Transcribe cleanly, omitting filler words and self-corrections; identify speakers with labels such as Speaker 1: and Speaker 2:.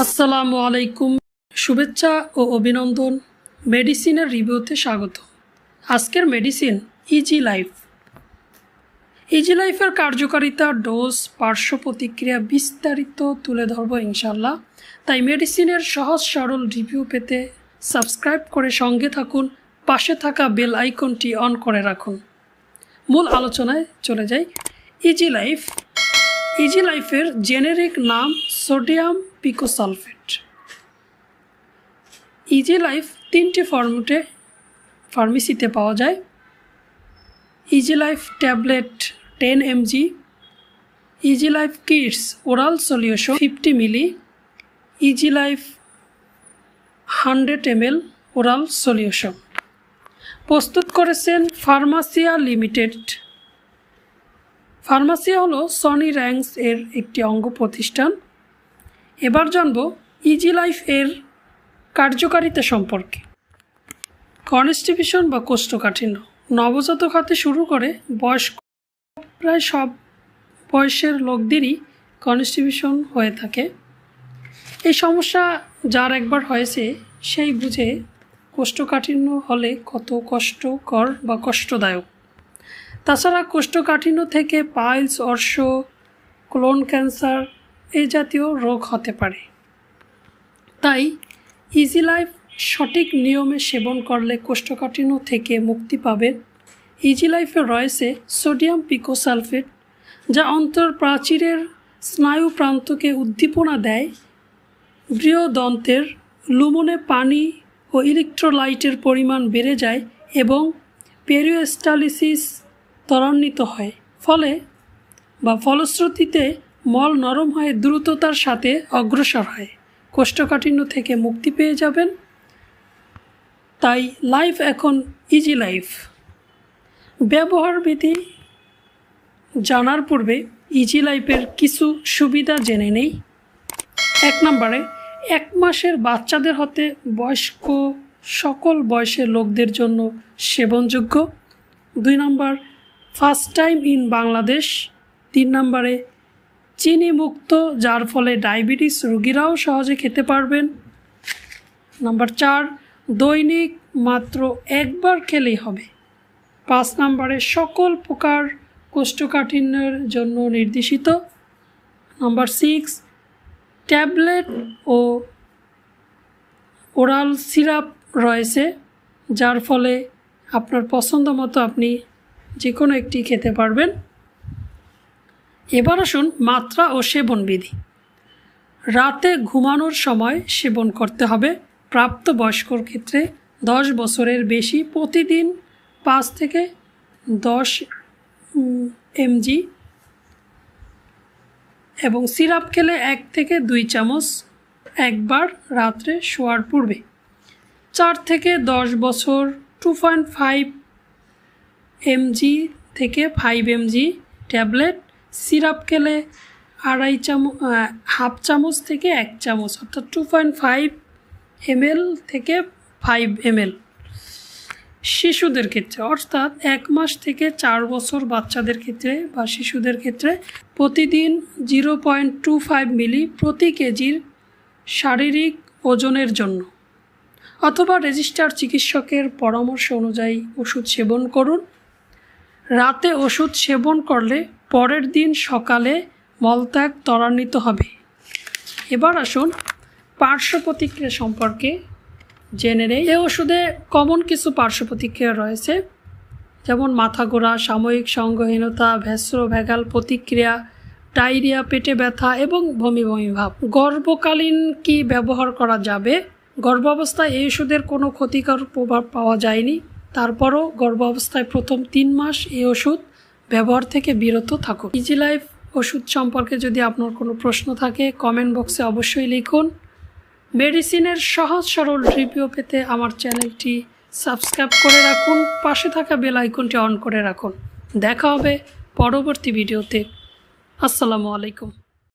Speaker 1: আসসালামু আলাইকুম, শুভেচ্ছা ও অভিনন্দন। মেডিসিনের রিভিউতে স্বাগত। আজকের মেডিসিন ইজি লাইফ। ইজি লাইফের কার্যকারিতা, ডোজ, পার্শ্ব প্রতিক্রিয়া বিস্তারিত তুলে ধরব ইনশাল্লাহ। তাই মেডিসিনের সহজ সরল রিভিউ পেতে সাবস্ক্রাইব করে সঙ্গে থাকুন, পাশে থাকা বেল আইকনটি অন করে রাখুন। মূল আলোচনায় চলে যাই। Easy Life. ইজি লাইফের জেনেরিক নাম সোডিয়াম পিকোসালফেট। ইজি লাইফ 3টি ফর্মেটে ফার্মেসিতে পাওয়া যায়। Easy Life tablet 10 mg, Easy Life kids oral solution 50 milli, Easy Life 100 ml oral solution. প্রস্তুত করেছেন ফার্মাসিয়া লিমিটেড। ফার্মাসিয়া হলো সনি র্যাঙ্কস এর একটি অঙ্গ প্রতিষ্ঠান। এবার জানব ইজি লাইফ এর কার্যকারিতা সম্পর্কে। কনস্টিপেশন বা কোষ্ঠকাঠিন্য নবজাতক হতে শুরু করে বয়স্ক প্রায় সব বয়সের লোকদেরই কনস্টিপেশন হয়ে থাকে। এই সমস্যা যার একবার হয়েছে সেই বুঝে কোষ্ঠকাঠিন্য হলে কত কষ্টকর বা কষ্টদায়ক। তাছাড়া কোষ্ঠকাঠিন্য থেকে পাইলস, অর্শ, কোলন ক্যান্সার এই জাতীয় রোগ হতে পারে। তাই ইজি লাইফ সঠিক নিয়মে সেবন করলে কোষ্ঠকাঠিন্য থেকে মুক্তি পাবেন। ইজি লাইফে রয়েছে সোডিয়াম পিকোসালফেট, যা অন্তঃপ্রাচীরের স্নায়ু প্রান্তকে উদ্দীপনা দেয়। বৃহদন্তের লুমনে পানি ও ইলেকট্রোলাইটের পরিমাণ বেড়ে যায় এবং পেরিওস্টালিসিস ত্বরান্বিত হয়। ফলশ্রুতিতে মল নরম হয়ে দ্রুততার সাথে অগ্রসর হয়। কোষ্ঠকাঠিন্য থেকে মুক্তি পেয়ে যাবেন। তাই লাইফ এখন ইজি লাইফ। ব্যবহার বিধি জানার পূর্বে ইজি লাইফের কিছু সুবিধা জেনে নেই। 1 নম্বরে 1 মাসের বাচ্চাদের হতে বয়স্ক সকল বয়সের লোকদের জন্য সেবনযোগ্য। 2 নম্বর ফার্স্ট টাইম ইন বাংলাদেশ। 3 নম্বরে চিনি মুক্ত, যার ফলে ডায়াবেটিস রোগীরাও সহজে খেতে পারবেন। নাম্বার 4 দৈনিক মাত্র 1 বার খেলেই হবে। 5 নম্বরে সকল প্রকার কোষ্ঠকাঠিন্যের জন্য নির্দেশিত। নাম্বার 6 ট্যাবলেট ও ওরাল সিরাপ রয়েছে, যার ফলে আপনার পছন্দ মতো আপনি যে কোনো একটি খেতে পারবেন। এবার আসুন মাত্রা ও সেবন বিধি। রাতে ঘুমানোর সময় সেবন করতে হবে। প্রাপ্তবয়স্কর ক্ষেত্রে 10 বছরের বেশি প্রতিদিন 5 থেকে 10 mg এবং সিরাপ খেলে 1 থেকে 2 চামচ একবার রাত্রে শোয়ার পূর্বে। 4 থেকে 10 বছর 2.5 mg থেকে 5 mg ট্যাবলেট, সিরাপ খেলে হাফ চামচ থেকে 1 চামচ, অর্থাৎ 2.5 ml থেকে 5 ml। শিশুদের ক্ষেত্রে অর্থাৎ 1 মাস থেকে 4 বছর বাচ্চাদের ক্ষেত্রে বা শিশুদের ক্ষেত্রে প্রতিদিন 0.25 মিলি প্রতি কেজির শারীরিক ওজনের জন্য, অথবা রেজিস্টার্ড চিকিৎসকের পরামর্শ অনুযায়ী ওষুধ সেবন করুন। রাতে ওষুধ সেবন করলে পরের দিন সকালে মলত্যাগ ত্বরান্বিত হবে। এবার আসুন পার্শ্ব প্রতিক্রিয়া সম্পর্কে জেনে নেই। এই ওষুধে কমন কিছু পার্শ্ব প্রতিক্রিয়া রয়েছে, যেমন মাথা ঘোরা, সাময়িক সঙ্গহীনতা, ভ্যাগাল প্রতিক্রিয়া, ডায়রিয়া, পেটে ব্যথা এবং বমি বমি ভাব। গর্ভকালীন কি ব্যবহার করা যাবে? গর্ভাবস্থায় এই ওষুধের কোনো ক্ষতিকর প্রভাব পাওয়া যায়নি। তারপরও গর্ভাবস্থায় প্রথম 3 মাস এই ওষুধ ব্যবহার থেকে বিরত থাকুন। ইজি লাইফ ওষুধ সম্পর্কে যদি আপনার কোনো প্রশ্ন থাকে কমেন্ট বক্সে অবশ্যই লিখুন। মেডিসিনের সহজ সরল রিভিউ পেতে আমার চ্যানেলটি সাবস্ক্রাইব করে রাখুন, পাশে থাকা বেল আইকনটি অন করে রাখুন। দেখা হবে পরবর্তী ভিডিওতে। আসসালামু আলাইকুম।